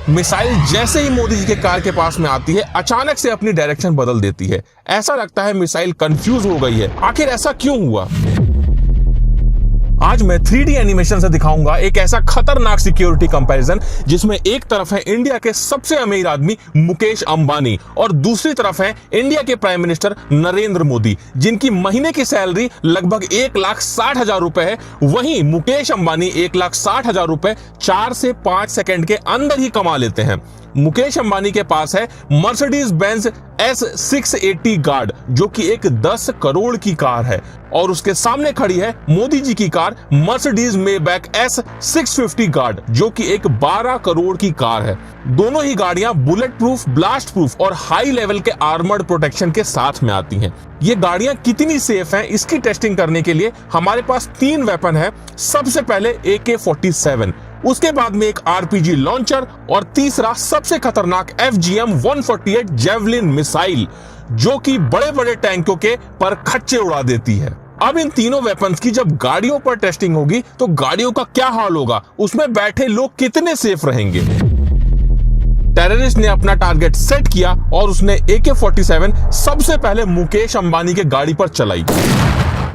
Missile जैसे ही मोदी जी के car के पास में आती है अचानक से अपनी डायरेक्शन बदल देती है। ऐसा लगता है मिसाइल कंफ्यूज हो गई है। आखिर ऐसा क्यों हुआ? आज मैं 3D एनिमेशन से दिखाऊंगा एक ऐसा खतरनाक सिक्योरिटी कंपैरिजन जिसमें एक तरफ है इंडिया के सबसे अमीर आदमी मुकेश अंबानी और दूसरी तरफ है इंडिया के प्राइम मिनिस्टर नरेंद्र मोदी, जिनकी महीने की सैलरी लगभग 1,60,000 रुपए है। वहीं मुकेश अंबानी 1,60,000 रुपए 4 से 5 सेकंड के अंदर ही कमा लेते हैं। मुकेश अंबानी के पास है मर्सिडीज बेंज S680 गार्ड, जो कि एक 10 करोड़ की कार है, और उसके सामने खड़ी है मोदी जी की car Mercedes Maybach S650 guard, जो कि एक 12 करोड़ की कार है। दोनों ही गाड़ियां बुलेट प्रूफ, ब्लास्ट प्रूफ और हाई लेवल के आर्मर्ड प्रोटेक्शन के साथ में आती हैं। ये गाड़ियां कितनी सेफ हैं, इसकी टेस्टिंग करने के लिए हमारे पास 3 वेपन है। सबसे पहले AK-47, उसके बाद में एक RPG लॉन्चर और तीसरा सबसे खतरनाक FGM-148 जेवलिन मिसाइल, जो कि बड़े बड़े टैंकों के पर खच्चे उड़ा देती है। अब इन तीनों वेपन्स की जब गाड़ियों पर टेस्टिंग होगी तो गाड़ियों का क्या हाल होगा, उसमें बैठे लोग कितने सेफ रहेंगे। टेररिस्ट ने अपना टारगेट सेट किया और उसने AK-47 सबसे पहले मुकेश अंबानी के गाड़ी पर चलाई।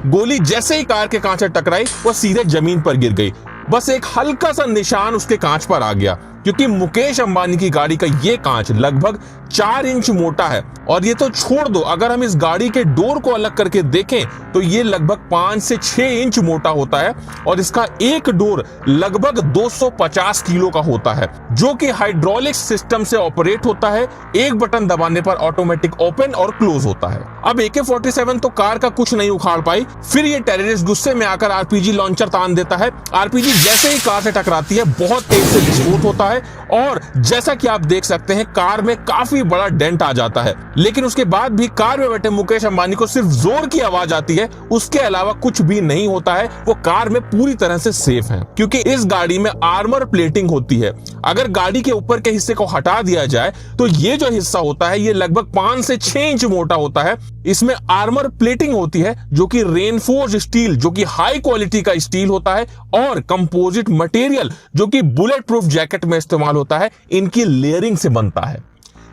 गोली जैसे ही कार के कांच से टकराई वो सीधे जमीन पर गिर गई। बस एक हल्का सा निशान उसके कांच पर आ गया, क्योंकि मुकेश अंबानी की गाड़ी का ये कांच लगभग 4 इंच मोटा है। और ये तो छोड़ दो, अगर हम इस गाड़ी के डोर को अलग करके देखें तो ये लगभग 5 से 6 इंच मोटा होता है और इसका एक डोर लगभग 250 किलो का होता है, जो कि हाइड्रोलिक सिस्टम से ऑपरेट होता है। एक बटन दबाने पर ऑटोमेटिक ओपन और क्लोज होता है। अब AK-47 तो कार का कुछ नहीं उखाड़ पाई। फिर ये टेररिस्ट गुस्से में आकर RPG लॉन्चर तान देता है। RPG जैसे ही कार से टकराती है बहुत तेज से विस्फोट होता है और जैसा कि आप देख सकते हैं कार में काफी बड़ा डेंट आ जाता है। लेकिन उसके बाद भी कार में बैठे मुकेश अंबानी को सिर्फ जोर की आवाज आती है, उसके अलावा कुछ भी नहीं होता है। वो कार में पूरी तरह से सेफ है, क्योंकि इस गाड़ी में आर्मर प्लेटिंग होती है। अगर गाड़ी के ऊपर के हिस्से को हटा दिया जाए तो ये जो हिस्सा होता है ये लगभग 5 से 6 इंच मोटा होता है। इसमें आर्मर प्लेटिंग होती है जो कि रेनफोर्स्ड स्टील, जो कि हाई क्वालिटी का स्टील होता है, और कंपोजिट मटेरियल जो कि बुलेट प्रूफ जैकेट में इस्तेमाल होता है, इनकी लेयरिंग से बनता है।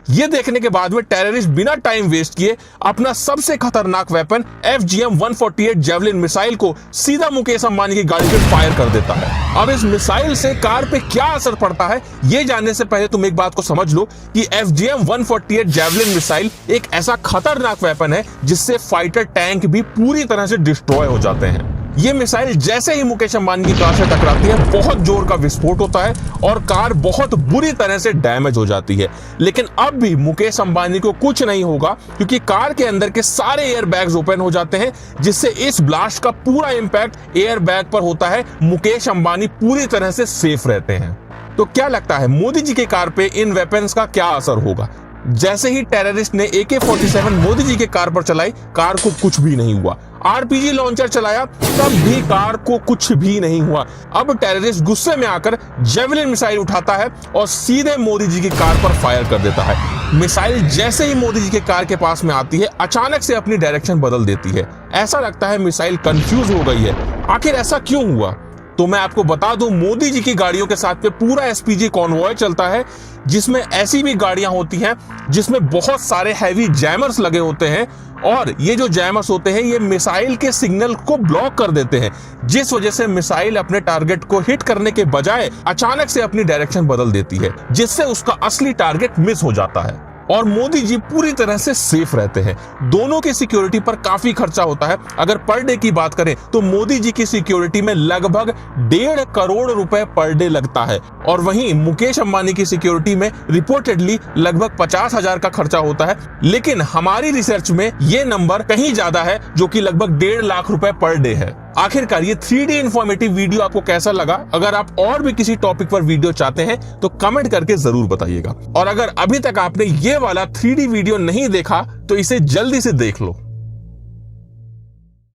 ये देखने के बाद में टेररिस्ट बिना टाइम वेस्ट किए अपना सबसे खतरनाक वेपन FGM-148 जेवलिन मिसाइल को सीधा मुकेश अंबानी की गाड़ी पे फायर कर देता है। अब इस मिसाइल से कार पे क्या असर पड़ता है ये जानने से पहले तुम एक बात को समझ लो कि FGM-148 जेवलिन मिसाइल एक ऐसा खतरनाक वेपन है जिससे फाइटर टैंक भी पूरी तरह से डिस्ट्रॉय हो जाते हैं। ये मिसाइल जैसे ही मुकेश अंबानी की कार से टकराती है बहुत जोर का विस्फोट होता है और कार बहुत बुरी तरह से डैमेज हो जाती है। लेकिन अब भी मुकेश अंबानी को कुछ नहीं होगा, क्योंकि कार के अंदर के सारे एयर बैग्स ओपन हो जाते हैं, जिससे इस ब्लास्ट का पूरा इंपैक्ट एयर बैग पर होता है। मुकेश अंबानी पूरी तरह से सेफ रहते हैं। तो क्या लगता है मोदी जी के कार पे इन वेपन्स का क्या असर होगा? जैसे ही टेररिस्ट ने AK-47 मोदी जी के कार पर चलाई, कार को कुछ भी नहीं हुआ। RPG लॉन्चर चलाया, तब भी कार को कुछ भी नहीं हुआ। अब टेररिस्ट गुस्से में आकर जेवलिन मिसाइल उठाता है और सीधे मोदी जी की कार पर फायर कर देता है। मिसाइल जैसे ही मोदी जी के कार के पास में आती है अचानक से अपनी डायरेक्शन बदल देती है। ऐसा लगता है मिसाइल कंफ्यूज हो गई है। आखिर ऐसा क्यों हुआ? तो मैं आपको बता दूं, मोदी जी की गाड़ियों के साथ में पूरा SPG कॉन्वॉय चलता है, जिसमें ऐसी भी गाड़ियां होती हैं जिसमें बहुत सारे हैवी जैमर्स लगे होते हैं, और ये जो जैमर्स होते हैं ये मिसाइल के सिग्नल को ब्लॉक कर देते हैं, जिस वजह से मिसाइल अपने टारगेट को हिट करने के बजाय अचानक से अपनी डायरेक्शन बदल देती है, जिससे उसका असली टारगेट मिस हो जाता है और मोदी जी पूरी तरह से सेफ रहते हैं। दोनों की सिक्योरिटी पर काफी खर्चा होता है। अगर पर डे की बात करें तो मोदी जी की सिक्योरिटी में लगभग 1.5 करोड़ रुपए पर डे लगता है, और वहीं मुकेश अंबानी की सिक्योरिटी में रिपोर्टेडली लगभग 50,000 का खर्चा होता है। लेकिन हमारी रिसर्च में ये नंबर कहीं ज्यादा है, जो कि लगभग 1.5 लाख रुपए पर डे है। आखिरकार ये 3D इंफॉर्मेटिव वीडियो आपको कैसा लगा? अगर आप और भी किसी टॉपिक पर वीडियो चाहते हैं तो कमेंट करके जरूर बताइएगा। और अगर अभी तक आपने ये वाला 3D वीडियो नहीं देखा तो इसे जल्दी से देख लो।